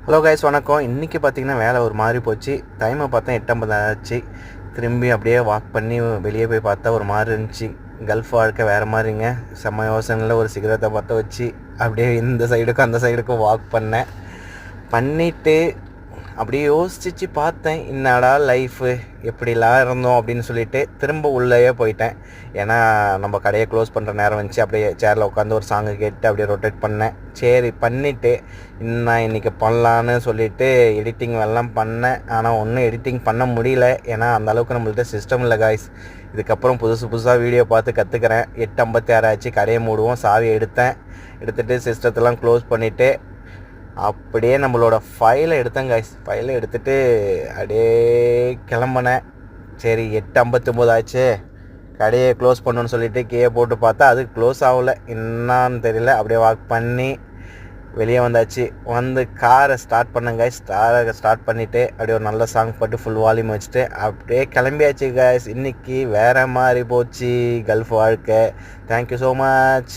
Hello guys வணக்கம். இன்றைக்கி பார்த்தீங்கன்னா வேலை ஒரு மாதிரி போச்சு. டைமை பார்த்தா 8:50 ஆச்சு. திரும்பி அப்படியே வாக் பண்ணி வெளியே போய் பார்த்தா ஒரு மாதிரி இருந்துச்சு. கல்ஃப் வாழ்க்கை வேறு மாதிரிங்க. செம்ம யோசனையில் ஒரு சிகரெட்டை பற்ற வச்சு அப்படியே இந்த சைடுக்கும் அந்த சைடுக்கும் வாக் பண்ணிவிட்டு அப்படியே யோசிச்சு பார்த்தேன், என்னடா லைஃபு எப்படிலாம் இருந்தோம் அப்படின்னு சொல்லிட்டு திரும்ப உள்ளேயே போயிட்டேன். ஏன்னா நம்ம கடையை க்ளோஸ் பண்ணுற நேரம் வந்துச்சு. அப்படியே சேரில் உட்காந்து ஒரு சாங்கு கேட்டு அப்படியே ரொட்டேட் பண்ணேன். சரி பண்ணிவிட்டு இன்னும் இன்றைக்கி பண்ணலான்னு சொல்லிவிட்டு எடிட்டிங் எல்லாம் பண்ணேன். ஆனால் ஒன்றும் எடிட்டிங் பண்ண முடியல. ஏன்னா அந்தளவுக்கு நம்மள்ட்ட சிஸ்டம் இல்லை காய்ஸ். இதுக்கப்புறம் புதுசாக வீடியோ பார்த்து கற்றுக்கிறேன். 8:56 ஆச்சு. கடையை மூடுவோம். சாவி எடுத்துகிட்டு சிஸ்டத்தெல்லாம் க்ளோஸ் பண்ணிவிட்டு அப்படியே நம்மளோட ஃபைலை எடுத்தேன் காய்ஸ். ஃபைலை எடுத்துகிட்டு அப்படியே கிளம்புனேன். சரி 8:59 ஆச்சு, கடையை க்ளோஸ் பண்ணணுன்னு சொல்லிவிட்டு கீழே போட்டு பார்த்தா அது க்ளோஸ் ஆகலை. என்னான்னு தெரியல. அப்படியே வாக் பண்ணி வெளியே வந்தாச்சு. வந்து காரை ஸ்டார்ட் பண்ணேன் காய்ஸ். ஸ்டார்ட் பண்ணிவிட்டு அப்படியே ஒரு நல்ல சாங் போட்டு ஃபுல் வால்யூம் வச்சுட்டு அப்படியே கிளம்பியாச்சு காய்ஸ். இன்றைக்கி வேறு மாதிரி போச்சு கல்ஃப் வாழ்க்கை. Thank you so much.